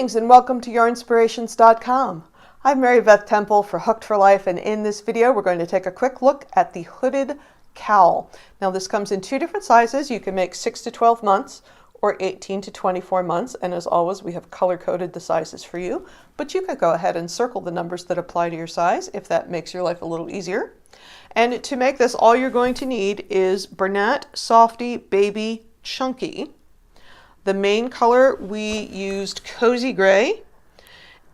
Greetings and welcome to Yarnspirations.com. I'm Mary Beth Temple for Hooked for Life, and in this video we're going to take a quick look at the hooded cowl. Now this comes in two different sizes. You can make 6 to 12 months or 18 to 24 months, and as always we have color-coded the sizes for you, but you can go ahead and circle the numbers that apply to your size if that makes your life a little easier. And to make this, all you're going to need is Bernat Softy Baby Chunky. The main color, we used Cozy Gray,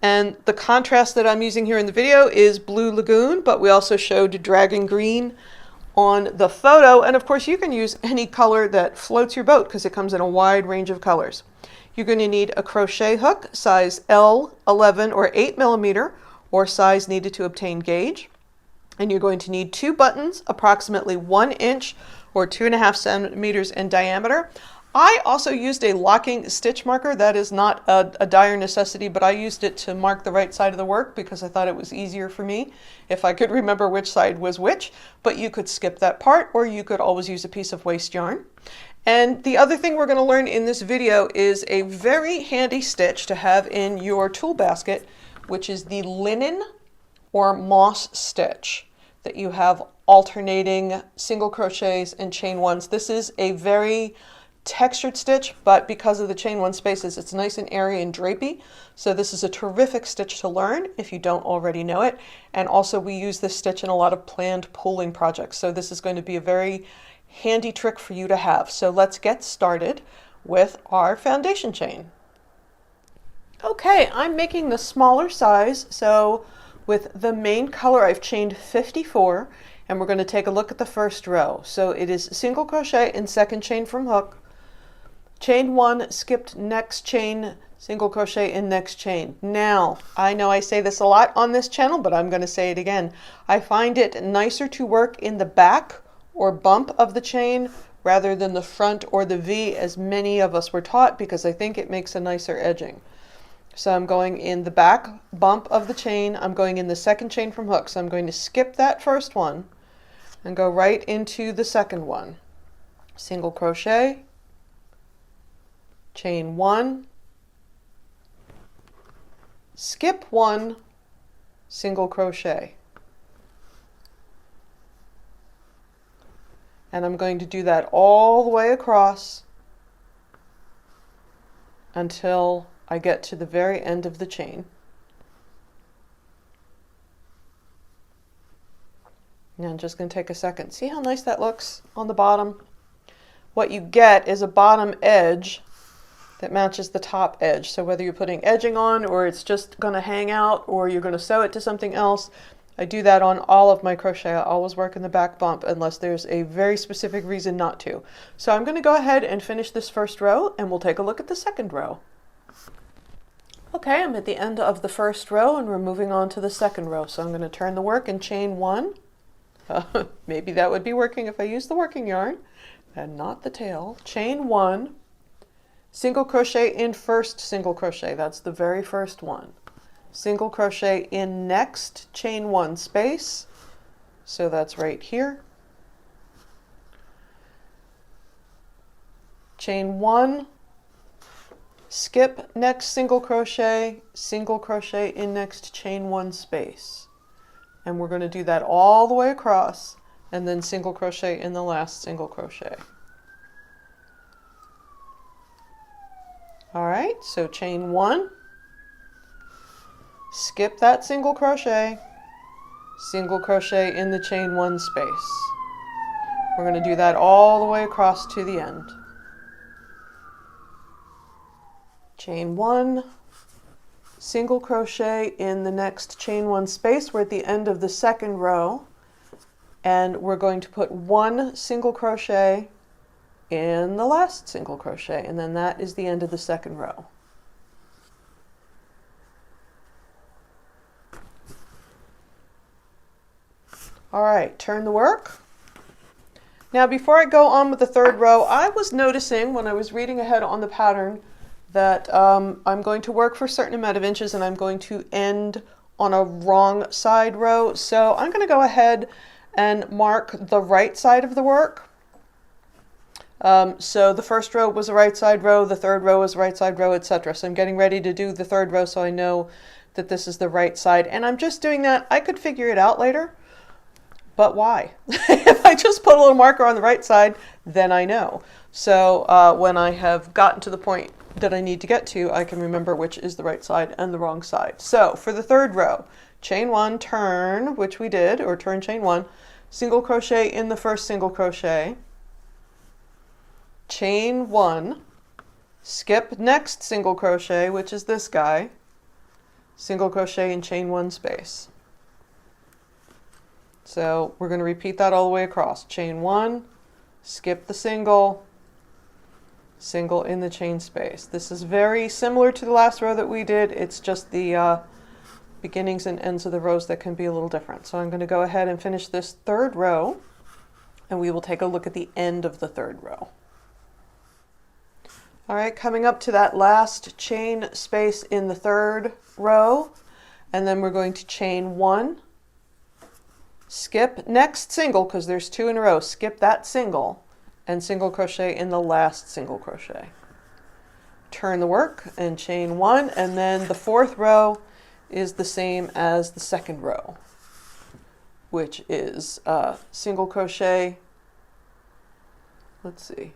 and the contrast that I'm using here in the video is Blue Lagoon, but we also showed Dragon Green on the photo, and of course you can use any color that floats your boat because it comes in a wide range of colors. You're going to need a crochet hook, size L, 11 or 8 millimeter, or size needed to obtain gauge. And you're going to need 2 buttons, approximately 1 inch or 2.5 centimeters in diameter. I also used a locking stitch marker. That is not a dire necessity, but I used it to mark the right side of the work because I thought it was easier for me if I could remember which side was which. But you could skip that part, or you could always use a piece of waste yarn. And the other thing we're going to learn in this video is a very handy stitch to have in your tool basket, which is the linen or moss stitch that you have alternating single crochets and chain ones. This is a very textured stitch, but because of the chain one spaces, it's nice and airy and drapey. So this is a terrific stitch to learn if you don't already know it. And also we use this stitch in a lot of planned pooling projects. So this is going to be a very handy trick for you to have. So let's get started with our foundation chain. Okay, I'm making the smaller size. So with the main color, I've chained 54, and we're going to take a look at the first row. So it is single crochet in second chain from hook, chain 1, skipped next chain, single crochet in next chain. Now, I know I say this a lot on this channel, but I'm going to say it again. I find it nicer to work in the back or bump of the chain rather than the front or the V, as many of us were taught, because I think it makes a nicer edging. So I'm going in the back bump of the chain. I'm going in the second chain from hook. So I'm going to skip that first one and go right into the second one. Single crochet, chain 1, skip 1, single crochet. And I'm going to do that all the way across until I get to the very end of the chain. Now I'm just going to take a second. See how nice that looks on the bottom? What you get is a bottom edge that matches the top edge. So whether you're putting edging on, or it's just going to hang out, or you're going to sew it to something else, I do that on all of my crochet. I always work in the back bump unless there's a very specific reason not to. So I'm going to go ahead and finish this first row, and we'll take a look at the second row. Okay, I'm at the end of the first row and we're moving on to the second row. So I'm going to turn the work and chain 1. Maybe that would be working if I used the working yarn and not the tail. Chain 1, single crochet in first single crochet. That's the very first one. Single crochet in next chain 1 space. So that's right here. Chain 1, skip next single crochet in next chain 1 space. And we're going to do that all the way across, and then single crochet in the last single crochet. All right, so chain 1, skip that single crochet in the chain 1 space. We're going to do that all the way across to the end. Chain 1, single crochet in the next chain 1 space. We're at the end of the second row, and we're going to put 1 single crochet in the last single crochet, and then that is the end of the second row. All right, turn the work. Now before I go on with the third row, I was noticing when I was reading ahead on the pattern that I'm going to work for a certain amount of inches and I'm going to end on a wrong side row. So I'm going to go ahead and mark the right side of the work So the first row was a right side row, the third row was a right side row, etc. So I'm getting ready to do the third row so I know that this is the right side. And I'm just doing that. I could figure it out later, but why? If I just put a little marker on the right side, then I know. So when I have gotten to the point that I need to get to, I can remember which is the right side and the wrong side. So for the third row, chain one, turn, which we did, or turn chain one, single crochet in the first single crochet, chain one, skip next single crochet, which is this guy, single crochet and chain one space. So we're going to repeat that all the way across. Chain one, skip the single, single in the chain space. This is very similar to the last row that we did. It's just the beginnings and ends of the rows that can be a little different. So I'm going to go ahead and finish this third row, and we will take a look at the end of the third row. All right, coming up to that last chain space in the third row, and then we're going to chain one, skip next single, because there's two in a row, skip that single, and single crochet in the last single crochet. Turn the work and chain one, and then the fourth row is the same as the second row, which is single crochet, let's see,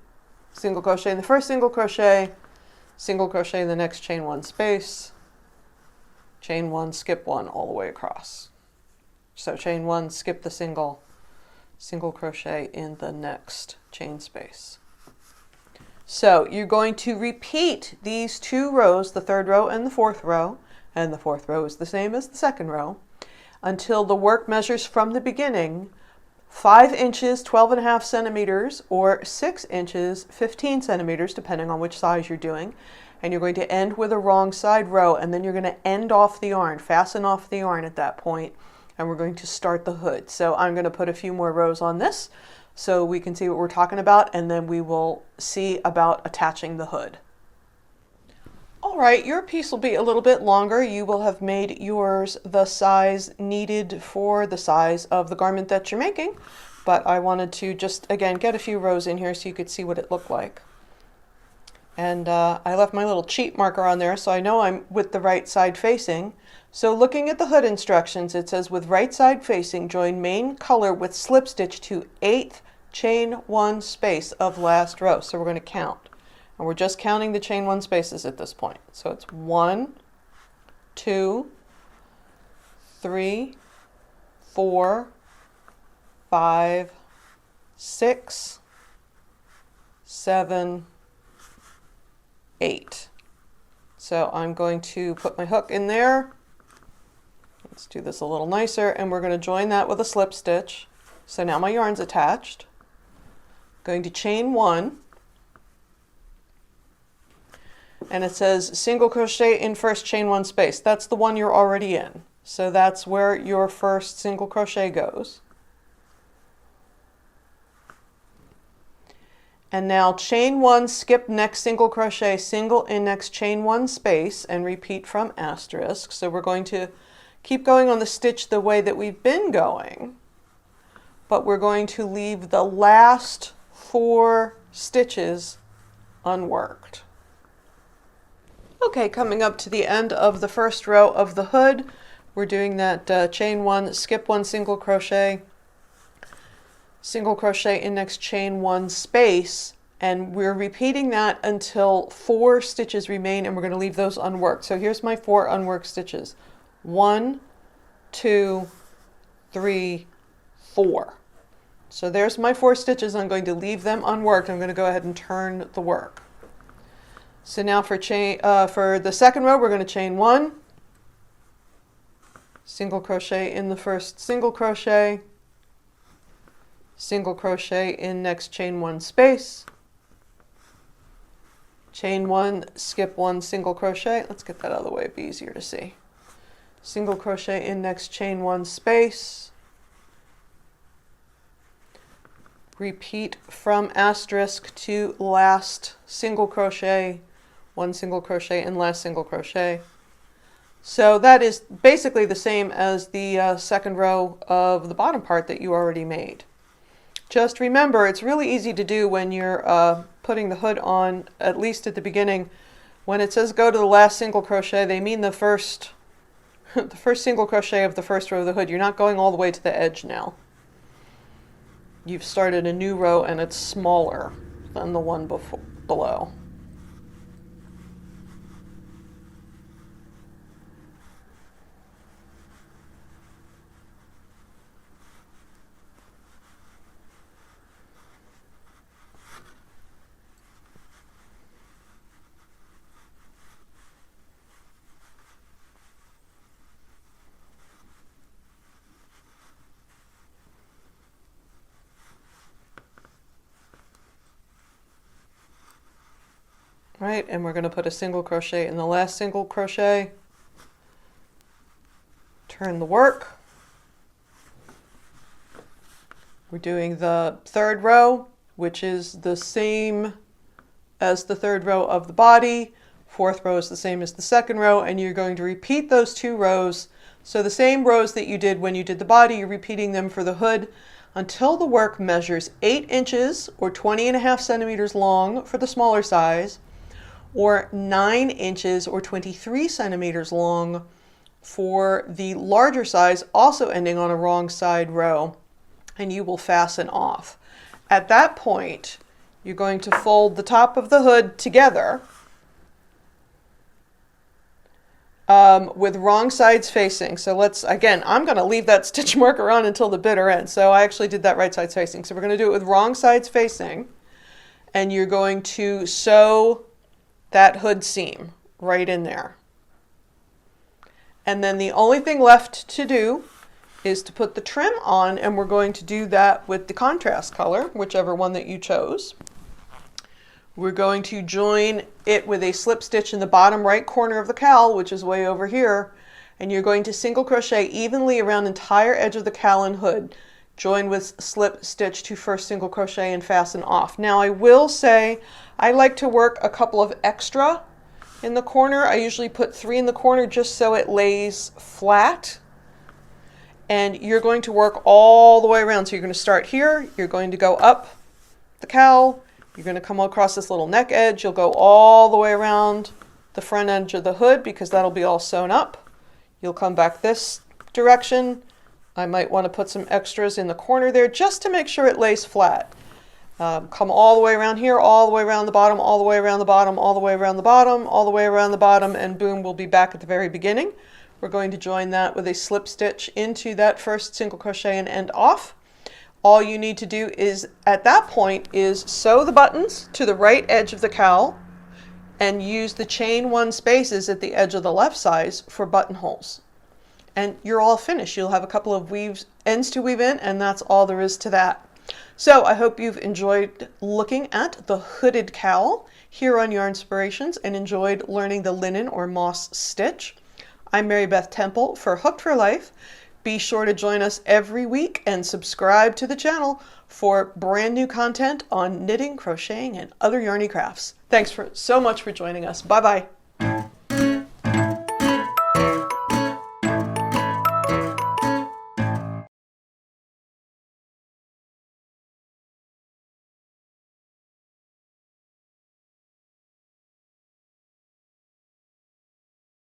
single crochet in the first single crochet in the next chain one space, chain one, skip one all the way across. So chain one, skip the single, single crochet in the next chain space. So you're going to repeat these two rows, the third row and the fourth row, and the fourth row is the same as the second row, until the work measures from the beginning 5 inches, 12.5 centimeters, or 6 inches, 15 centimeters, depending on which size you're doing. And you're going to end with a wrong side row, and then you're going to end off the yarn, fasten off the yarn at that point, and we're going to start the hood. So I'm going to put a few more rows on this so we can see what we're talking about, and then we will see about attaching the hood. All right, your piece will be a little bit longer. You will have made yours the size needed for the size of the garment that you're making, but I wanted to just, again, get a few rows in here so you could see what it looked like. And I left my little cheat marker on there so I know I'm with the right side facing. So looking at the hood instructions, it says with right side facing, join main color with slip stitch to 8th chain one space of last row. So we're going to count. And we're just counting the chain one spaces at this point. So it's 1, 2, 3, 4, 5, 6, 7, 8. So I'm going to put my hook in there. Let's do this a little nicer, and we're going to join that with a slip stitch. So now my yarn's attached. Going to chain one. And it says single crochet in first chain one space. That's the one you're already in. So that's where your first single crochet goes. And now chain one, skip next single crochet, single in next chain one space, and repeat from asterisk. So we're going to keep going on the stitch the way that we've been going, but we're going to leave the last 4 stitches unworked. Okay, coming up to the end of the first row of the hood, we're doing that chain one, skip one single crochet in next chain one space, and we're repeating that until 4 stitches remain, and we're going to leave those unworked. So here's my 4 unworked stitches. 1, 2, 3, 4. So there's my 4 stitches. I'm going to leave them unworked. I'm going to go ahead and turn the work. So now for the second row, we're going to chain one, single crochet in the first single crochet in next chain one space, chain one, skip one single crochet. Let's get that out of the way, it'd be easier to see. Single crochet in next chain one space, repeat from asterisk to last single crochet, one single crochet and last single crochet. So that is basically the same as the second row of the bottom part that you already made. Just remember, it's really easy to do when you're putting the hood on, at least at the beginning. When it says go to the last single crochet, they mean the first the first single crochet of the first row of the hood. You're not going all the way to the edge now. You've started a new row and it's smaller than the one below. Right, and we're going to put a single crochet in the last single crochet, turn the work. We're doing the third row, which is the same as the third row of the body. Fourth row is the same as the second row, and you're going to repeat those 2 rows. So the same rows that you did when you did the body, you're repeating them for the hood until the work measures 8 inches or 20.5 centimeters long for the smaller size, or 9 inches or 23 centimeters long for the larger size, also ending on a wrong side row, and you will fasten off. At that point, you're going to fold the top of the hood together with wrong sides facing. So again, I'm going to leave that stitch marker on until the bitter end. So I actually did that right sides facing. So we're going to do it with wrong sides facing, and you're going to sew that hood seam right in there. And then the only thing left to do is to put the trim on, and we're going to do that with the contrast color, whichever one that you chose. We're going to join it with a slip stitch in the bottom right corner of the cowl, which is way over here, and you're going to single crochet evenly around the entire edge of the cowl and hood. Join with slip stitch to first single crochet and fasten off. Now I will say I like to work a couple of extra in the corner. I usually put 3 in the corner just so it lays flat. And you're going to work all the way around. So you're going to start here, you're going to go up the cowl, you're going to come across this little neck edge, you'll go all the way around the front edge of the hood because that'll be all sewn up. You'll come back this direction. I might want to put some extras in the corner there just to make sure it lays flat. Come all the way around here, all the way around the bottom, all the way around the bottom, all the way around the bottom, all the way around the bottom, and boom, we'll be back at the very beginning. We're going to join that with a slip stitch into that first single crochet and end off. All you need to do is, at that point, is sew the buttons to the right edge of the cowl and use the chain 1 spaces at the edge of the left size for buttonholes. And you're all finished. You'll have a couple of ends to weave in, and that's all there is to that. So I hope you've enjoyed looking at the hooded cowl here on Yarnspirations and enjoyed learning the linen or moss stitch. I'm Mary Beth Temple for Hooked for Life. Be sure to join us every week and subscribe to the channel for brand new content on knitting, crocheting, and other yarny crafts. Thanks so much for joining us. Bye-bye.